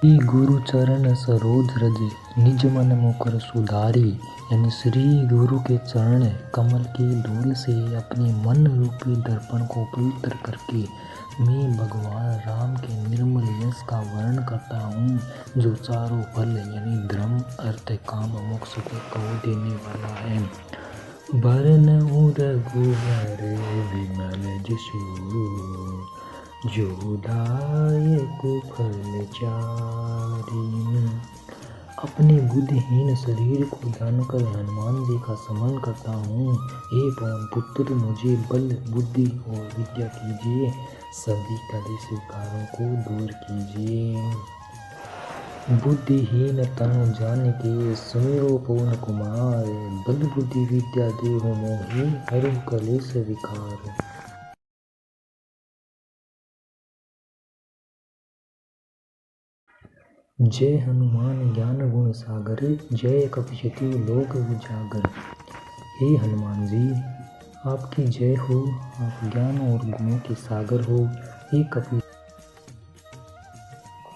श्री गुरु चरण सरोज रज निज मन मुकुर सुधारी। यानी श्री गुरु के चरण कमल की धूल से अपने मन रूपी दर्पण को पवित्र करके मैं भगवान राम के निर्मल यश का वर्णन करता हूँ, जो चारों फल यानी धर्म अर्थ काम मोक्ष को देने वाला है। बरनउँ रघुवर विमल जसु जो दायक फल चारि। अपने बुद्धिहीन शरीर को जानकर हनुमान जी का स्मरण करता हूँ। हे पवन पुत्र, मुझे बल बुद्धि और विद्या कीजिए, सभी कलेश विकारों को दूर कीजिए। बुद्धिहीन तनु जानिके सुमिरो पवन कुमार, बल बुद्धि विद्या देहु मोहि हरहु कलेश विकार। जय हनुमान ज्ञान गुण सागर, जय कपीशति लोक उजागर। हे हनुमान जी, आपकी जय हो। आप ज्ञान और गुणों के सागर हो। हे कपी,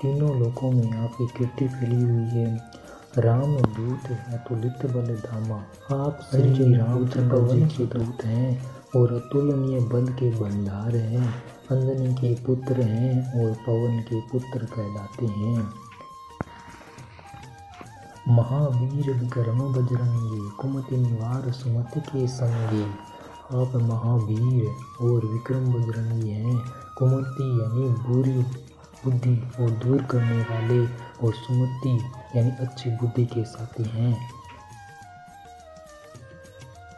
तीनों लोकों में आपकी कीर्ति फैली हुई है। राम दूत अतुलित बल धामा, आप श्री रामचंद्र जी के दूत हैं और अतुलनीय बल के भंडार हैं। अंजनी के पुत्र हैं और पवन के पुत्र कहलाते हैं। महावीर विक्रम बजरंगी, कुमति निवार सुमति के संगी। आप महावीर और विक्रम बजरंगी हैं। कुमति यानी बुरी बुद्धि को दूर करने वाले और सुमति यानी अच्छी बुद्धि के साथी हैं।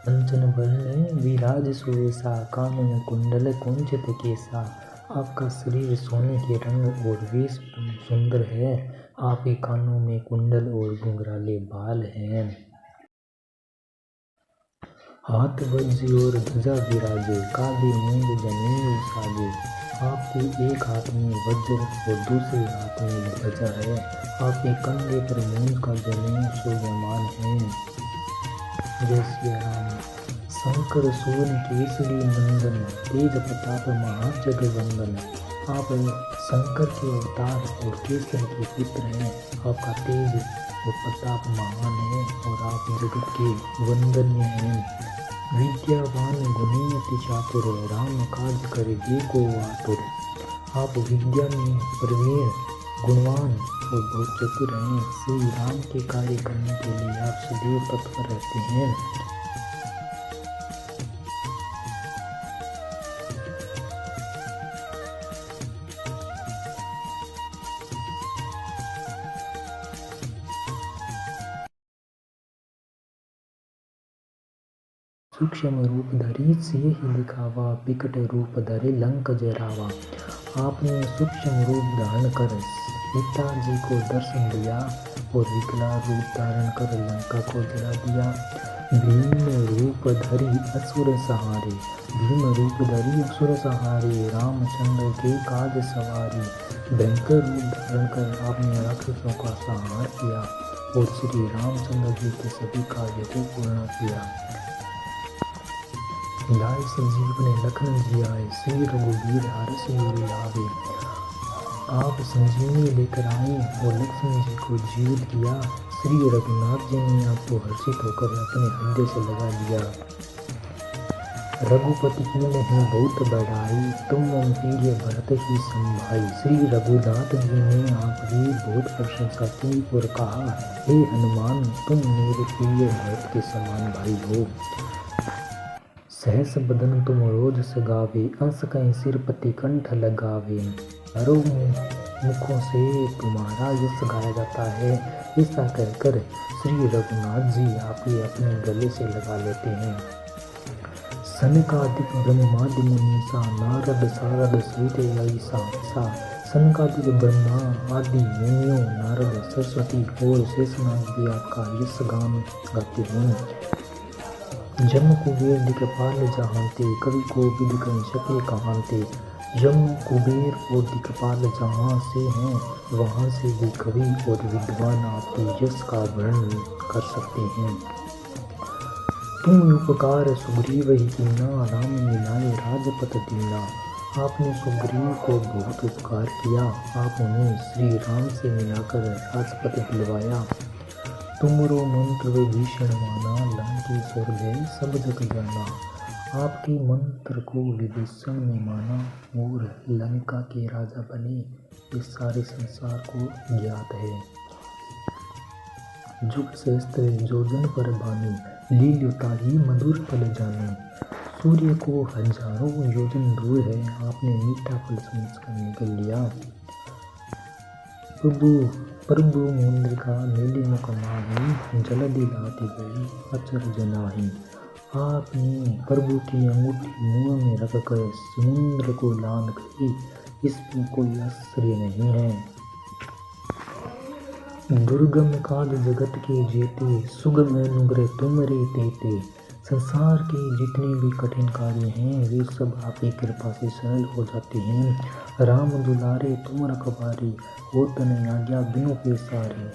कंचन वर्ण विराज सुवेशा, कानन कुंडल कुंचित केसा। आपका शरीर सोने के रंग और वेश सुंदर है। आपके कानों में कुंडल और घुंघराले बाल हैं। हाथ वज्र और ध्वजा विराजे, कांधे मूंज जनेऊ साजे। आपके एक हाथ में वज्र और दूसरे हाथ में ध्वजा है। आपके कंधे पर मूंज का जनेऊ शोभायमान है। जय श्री राम। शंकर सुवन केसरी नंदन, तेज प्रताप महाजगवंदन। आप शंकर के अवतार और केसरी के पुत्र हैं। आपका तेज और प्रताप महान है और आप जगत के वंदनीय हैं। विद्यावान गुणी अति चातुर, राम काज करे जेको आतुर। आप विद्या में प्रवीण, गुणवान और बहुत चतुर हैं। श्री राम के कार्य करने के लिए आप सदैव तत्पर रहते हैं। सूक्ष्म रूप धरि सियहि दिखावा, बिकट रूप धरि लंक जरावा। आपने सूक्ष्म रूप धारण कर सीता जी को दर्शन दिया और विकराल रूप धारण कर लंका को जला दिया। भीम रूप धरि असुर सहारे, भीम रूप धरि असुर सहारे। रामचंद्र के काज सवारी, भयंकर रूप धारण कर आपने राक्षसों का संहार किया और श्री रामचंद्र जी के सभी कार्य को पूर्ण किया। लाए संजीवनी लखन जी आए, श्री रघुवीर हरष उर लावे। आप संजीवनी लेकर आए और लक्ष्मण जी को जीवित किया। श्री रघुनाथ जी ने आपको हर्षित होकर अपने हृदय से लगा लिया। रघुपति की नहीं बहुत बढ़ाई, तुम मम प्रिय भरत ही संभाई। श्री रघुनाथ जी ने आपकी बहुत प्रशंसा की और कहा, हे हनुमान, तुम मेरे प्रिय भरत के समान भाई हो। सहस बदन तुम रोज सगावे, अंस कहीं सिर पति कंठ लगावे। हरो मुखों से तुम्हारा यश गाया जाता है। ऐसा कहकर श्री रघुनाथ जी आपके अपने गले से लगा लेते हैं। सनकादिक ब्रह्मादि मुनीसा, नारद सारद सहित ऐसा। सनकादिक ब्रह्मा आदि मुनियों, नारद सरस्वती और शेषनाग भी आपका यश गान गाते हैं। जम कुबेर दिक्पाल जहांते, कवि को विद कहि सके कहांते। यम कुबेर और दिक्पाल जहाँ से हैं, वहाँ से भी कवि और विद्वान आपके यश का वर्णन कर सकते हैं। तुम उपकार सुग्रीव ही कीना, राम मिलाए राजपथ दीना। आपने सुग्रीव को बहुत उपकार किया। आप उन्हें श्री राम से मिलाकर राजपथ दिलवाया। तुमरो मंत्र विभीषण माना, लंकेश्वर भय सब जग जाना। आपके मंत्र को विभीषण ने माना और लंका के राजा बने, ये सारे संसार को ज्ञात है। जुग सहस्त्र योजन पर भानु, लील्युता ही मधुर फल जानु। सूर्य को हजारों योजन दूर है, आपने मीठा फल समझकर निगल लिया। प्रभु मुद्रिका नीली मुख माही, जलधि लाति गई अचरज नाहि। आपने प्रभु की अंगूठी मुंह में रखकर समुद्र को लान गई, इसमें कोई आश्चर्य नहीं है। दुर्गम काज जगत के जेते, सुगम अनुग्रह तुमरे तेते। संसार के जितने भी कठिन कार्य हैं वे सब आपकी कृपा से सरल हो जाते हैं। राम दुलारे तुम रखवारे, हो तन आज्ञा बिनु पैसारे।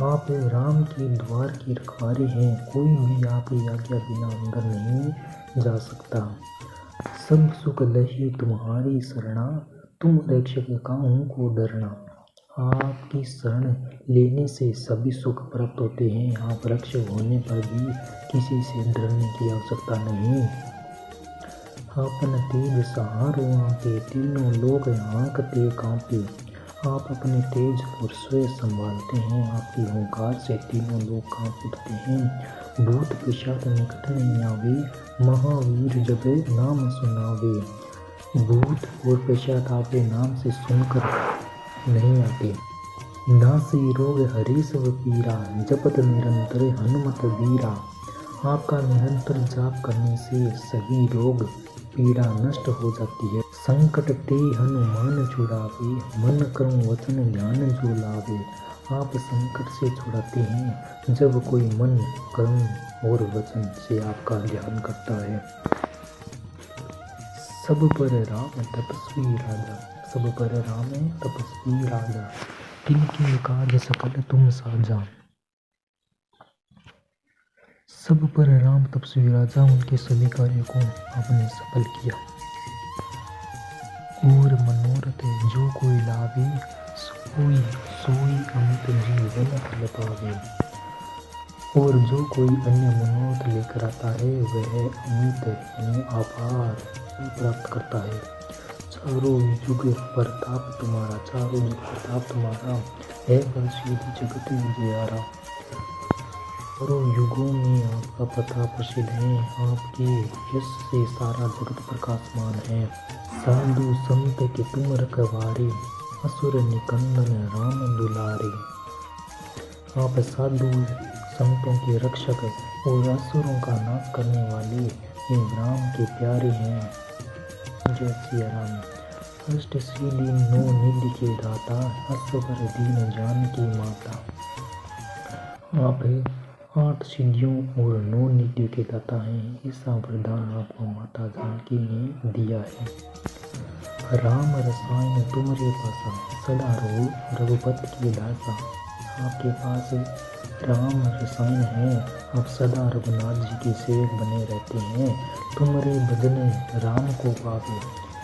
आप राम के द्वार के रखवारे हैं, कोई भी आपकी आज्ञा बिना अंदर नहीं जा सकता। सब सुख लही तुम्हारी शरणा, तुम रक्षक काहू को डरना। आपकी शरण लेने से सभी सुख प्राप्त होते हैं। आप रक्षक होने पर भी किसी से डरने की आवश्यकता नहीं। आपन तेज सहारो आके, तीनों लोग आंकते कांपे। आप अपने तेज और स्वयं संभालते हैं, आपकी ओंकार से तीनों लोग कांप उठते हैं। भूत पिशाच निकट नहीं आवे, महावीर जब नाम सुनावे। भूत और पिशाच आपके नाम से सुनकर नहीं आते। नासी रोग हरि सब पीरा, जपत निरंतर हनुमत वीरा। आपका निरंतर जाप करने से सभी रोग पीड़ा नष्ट हो जाती है। संकट ते हनुमान छुड़ावे, मन कर्म वचन ध्यान जो लावे। आप संकट से छुड़ाते हैं जब कोई मन कर्म और वचन से आपका ध्यान करता है। सब पर राम तपस्वी राजा, सब पर राम तपस्वी राजा। किनके काज सकल तुम साजा। सब पर राम तपस्वी राजा, उनके सभी कार्यों को आपने सफल किया। और मनोरथ जो कोई लावे, सोई अमित जीवन फल पावे। और जो कोई अन्य मनोरथ लेकर आता है वह अमित यानी अपार प्राप्त करता है। चारों युग प्रताप तुम्हारा, चारों युग प्रताप तुम्हारा है, बलशील जगत उजियारा। चारों युगों में आपका प्रताप प्रसिद्ध है, आपके यश से सारा जगत प्रकाशमान है। साधु संत के तुम रखवारे, असुर निकंदन राम दुलारे। आप साधु संतों के रक्षक और असुरों का नाश करने वाले ये राम के प्यारे हैं। जय सिया राम। अष्ट सिद्धि नौ निधि के दाता, असवर दीन जानकी माता। आप 8 सिद्धियों और 9 निधि के दाता हैं। ऐसा वरदान आपको माता जानकी ने दिया है। राम रसायन तुमरे पासा, सदा रहो रघुपति की दासा। आपके पास राम रसायन है, आप सदा रघुनाथ जी के सेवक बने रहते हैं। तुमरे भजन राम को पावे,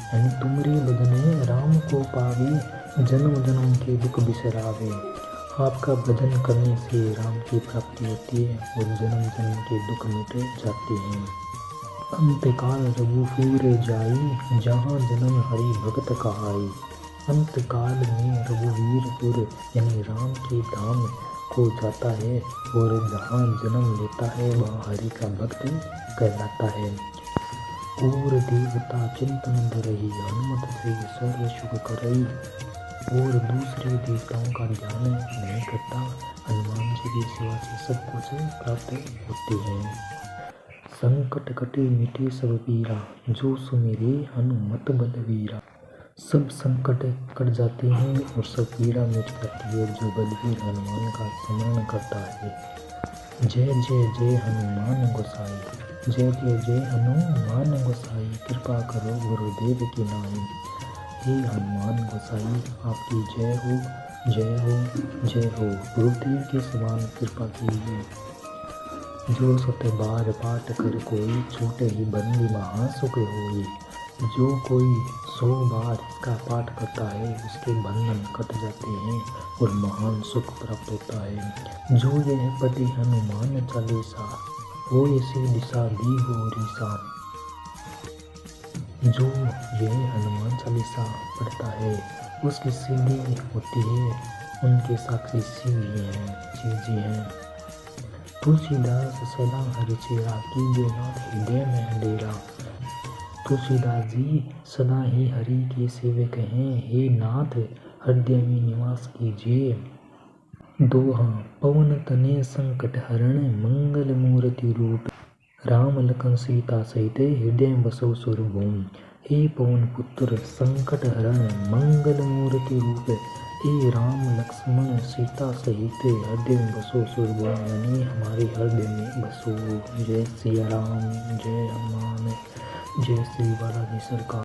यानी तुमरे भजन राम को पावे, जन्म जन्म के दुख बिसरावे। आपका भजन करने से राम की प्राप्ति होती है और जन्म जन्म के दुख मिट जाते हैं। अंतकाल रघुपुर जाई, जहाँ जन्म हरि भगत कहाई। अंतकाल में रघुवीरपुर यानी राम के धाम को जाता है और जहाँ जन्म लेता है वहाँ हरि का भक्त कहलाता है। और देवता चिंतन धरहि, हनुमत से सर्व सुख करई। और दूसरे देवताओं का ध्यान नहीं करता, हनुमान जी की सेवा से सब कुछ प्राप्त होते हैं। संकट कटे मिटे सब पीरा, जो सुमिरे हनुमत बलवीरा। सब संकट कट जाते हैं और सब पीड़ा मिट जाती है जो बलवीर हनुमान का स्मरण करता है। जय जय जय हनुमान गोसाई, जय जय जय हनुमान गोसाई। कृपा करो गुरुदेव की नाई। हे हनुमान गोसाई आपकी जय हो, जय हो, जय हो। गुरुदेव के समान कृपा कीजिए। जो सत बार पाठ कर कोई, छूटे ही बंदी महासुख होई। जो कोई 100 बार इसका पाठ करता है उसके बंधन कट जाते हैं और महान सुख प्राप्त होता है। जो यह पढ़े हनुमान चालीसा वो ऐसी दिशा दी हो ईसा। जो यह हनुमान चालीसा पढ़ता है उसकी सिद्धि होती है। उनके साक्षी शिव जी हैं। तुलसीदास सदा हरि चेरा कीजे नाथ हृदय में अंधेरा। तुलसीदास जी सदा ही हरि के सेवक हैं। हे नाथ हृदय में निवास कीजिए। दोहा पवन तनय संकट हरण मंगल मूर्ति रूप। राम लखन सीता सहित हृदय बसो सुरभूम। हे पवन पुत्र संकट हरण मंगल मूर्ति रूप। हे राम लक्ष्मण सीता सहित हृदय में बसो सुरभूम, यानी हमारे हृदय में बसो। जय सिया राम, जय हनुमान, जय श्री बालाजी सरकार।